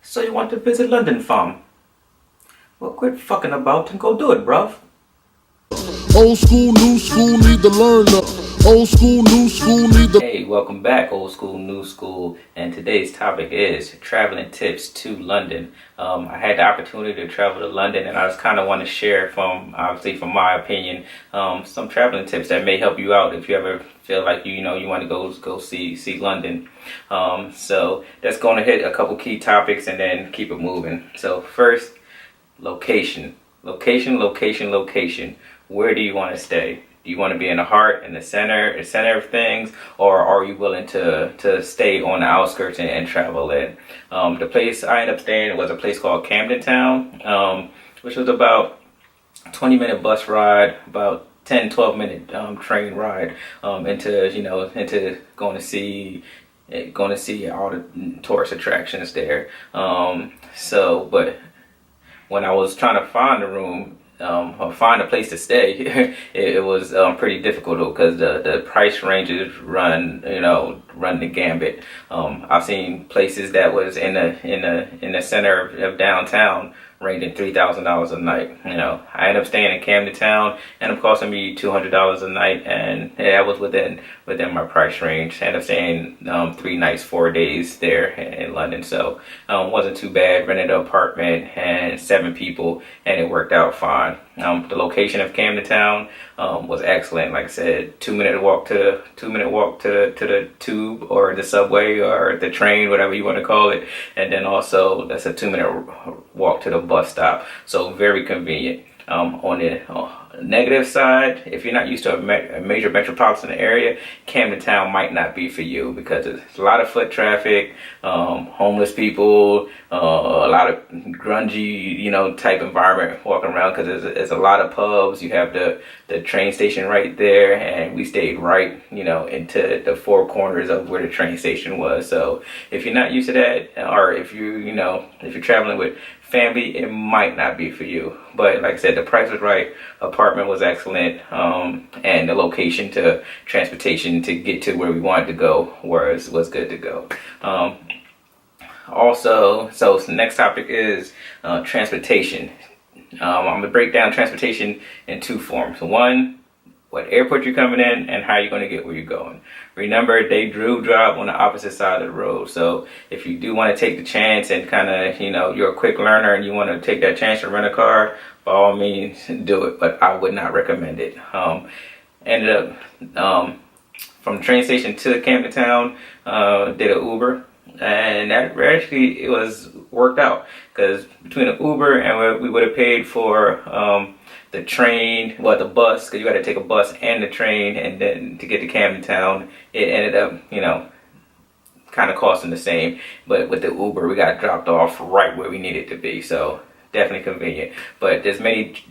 So you want to visit London, fam? Well, quit fucking about and go do it, bruv. Old school, new school, need to learn up. Old school, new school, need to... Hey, welcome back, old school, new school. And today's topic is traveling tips to London. I had the opportunity to travel to London, and I just kind of want to share obviously from my opinion, some traveling tips that may help you out if you ever feel like you want to go see London. So that's going to hit a couple key topics and then keep it moving. So first, location. Location. Where do you want to stay? Do you want to be in the heart, in the center of things, or are you willing to stay on the outskirts and travel in? The place I ended up staying was a place called Camden Town, which was about 20-minute bus ride, about 10-12 minute train ride into going to see all the tourist attractions there. But when I was trying to find a room or find a place to stay, it was pretty difficult because the price ranges run the gambit. I've seen places that was in the center of downtown ranging $3,000 a night. I ended up staying in Camden Town, and it costing me $200 a night, and that was within my price range. I ended up staying 3 nights, 4 days there in London, so wasn't too bad. Rented an apartment and 7 people, and it worked out fine. The location of Camden Town was excellent. Like I said, 2-minute walk to the tube or the subway or the train, whatever you want to call it, and then also that's a 2-minute walk to the bus stop. So very convenient. On the negative side, if you're not used to a major metropolitan area, Camden Town might not be for you because there's a lot of foot traffic, homeless people, a lot of grungy, type environment walking around because there's a lot of pubs. You have the train station right there, and we stayed right, into the 4 corners of where the train station was. So if you're not used to that, or if you're traveling with family, it might not be for you. But like I said, the price was right, apartment was excellent, and the location to transportation to get to where we wanted to go was good to go. So the next topic is transportation. I'm gonna break down transportation in 2 forms. One, what airport you're coming in and how you're going to get where you're going. Remember, they drop on the opposite side of the road. So if you do want to take the chance and kind of, you're a quick learner and you want to take that chance to rent a car, by all means, do it. But I would not recommend it. Ended up from the train station to Camden Town, did an Uber. And that actually, it was worked out because between the Uber and what we would have paid for the train, the bus, because you had to take a bus and the train, and then to get to Camden Town, it ended up, kind of costing the same. But with the Uber, we got dropped off right where we needed to be, so definitely convenient. But there's many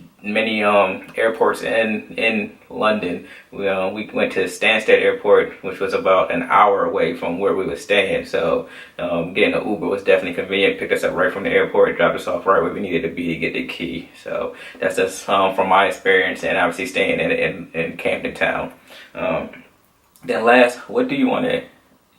airports in London. We went to Stansted Airport, which was about an hour away from where we were staying. So getting an Uber was definitely convenient. Picked us up right from the airport, dropped us off right where we needed to be to get the key. So that's just from my experience, and obviously staying in Camden Town. Then last, what do you want to?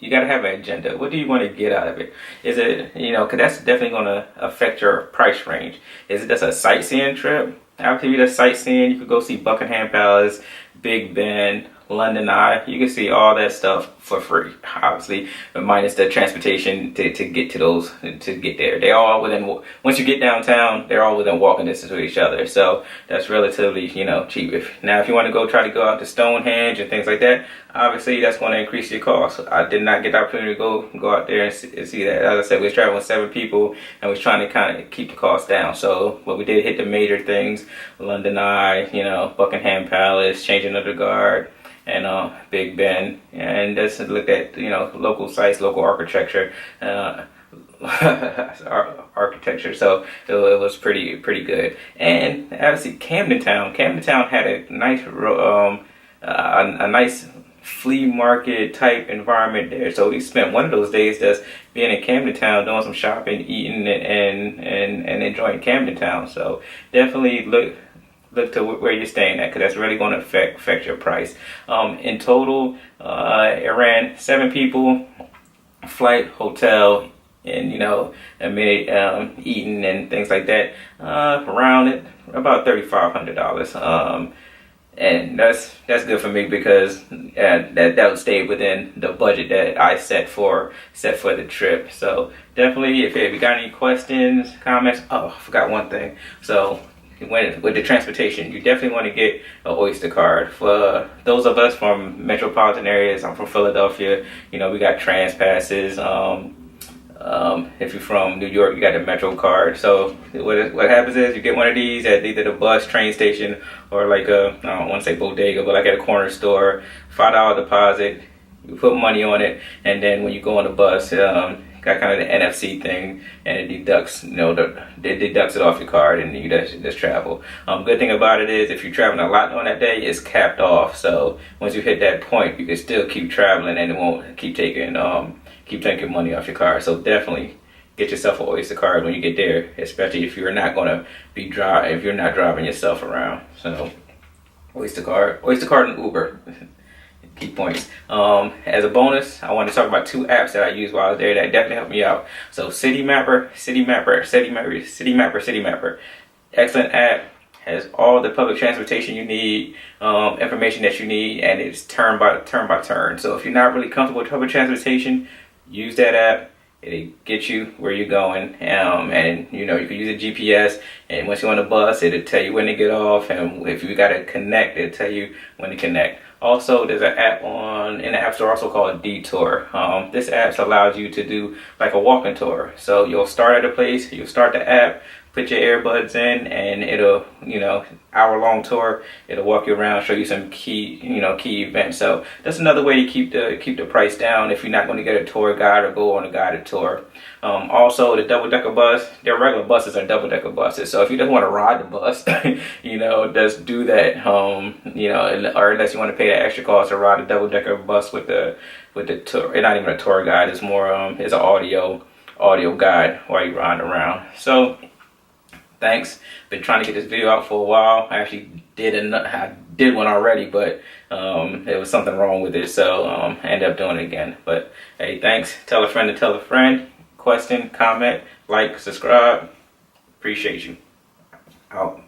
You got to have an agenda. What do you want to get out of it? Is it, because that's definitely going to affect your price range. Is it just a sightseeing trip? After you just sightseeing, you could go see Buckingham Palace, Big Ben, London Eye. You can see all that stuff for free, obviously, minus the transportation to get to those, to get there. They're all within, once you get downtown, they're all within walking distance of each other. So that's relatively, cheap. If you want to try to go out to Stonehenge and things like that, obviously that's going to increase your cost. I did not get the opportunity to go out there and see that. As I said, we was traveling with 7 people and was trying to kind of keep the cost down. So, but we did hit the major things: London Eye, Buckingham Palace, changing of the guard, and Big Ben, and just looked at local sites, local architecture, architecture. So it was pretty good. And obviously Camden Town had a nice flea market type environment there. So we spent one of those days just being in Camden Town, doing some shopping, eating, and enjoying Camden Town. So definitely look to where you're staying at, because that's really going to affect your price. In total, it ran 7 people, flight, hotel, and eating and things like that, around it about $3,500. And that's good for me because that would stay within the budget that I set for the trip. So definitely, if you got any questions, comments. Oh, I forgot one thing. So with the transportation, you definitely want to get an Oyster card. For those of us from metropolitan areas, I'm from Philadelphia. We got trans passes. If you're from New York, you got the Metro card. So what happens is you get one of these at either the bus, train station, or like I don't want to say bodega, but like at a corner store. $5 deposit. You put money on it, and then when you go on the bus, got kind of the NFC thing, and it deducts, it deducts it off your card, and you just travel. Good thing about it is if you're traveling a lot on that day, it's capped off. So once you hit that point, you can still keep traveling, and it won't keep taking money off your card. So definitely get yourself an Oyster card when you get there, especially if you're not gonna if you're not driving yourself around. So Oyster card and Uber. Key points. As a bonus, I want to talk about 2 apps that I used while I was there that definitely helped me out. So City Mapper. Excellent app. Has all the public transportation you need, information that you need, and it's turn by turn. So if you're not really comfortable with public transportation, use that app. It'll get you where you're going, and you can use a GPS. And once you're on the bus, it'll tell you when to get off, and if you gotta connect, it'll tell you when to connect. Also, there's an app in the App Store also called Detour. This app allows you to do like a walking tour. So you'll start at a place, you'll start the app, put your earbuds in, and it'll, hour-long tour. It'll walk you around, show you some key events. So that's another way to keep the price down if you're not going to get a tour guide or go on a guided tour. Also, the double-decker bus, their regular buses are double-decker buses. So if you just want to ride the bus, just do that. Or unless you want to pay the extra cost to ride a double-decker bus with the tour. It's not even a tour guide. It's more it's an audio guide while you're riding around. So thanks. Been trying to get this video out for a while. I actually did one already, but there was something wrong with it, so I ended up doing it again. But hey, thanks. Tell a friend to tell a friend. Question, comment, like, subscribe. Appreciate you. Out.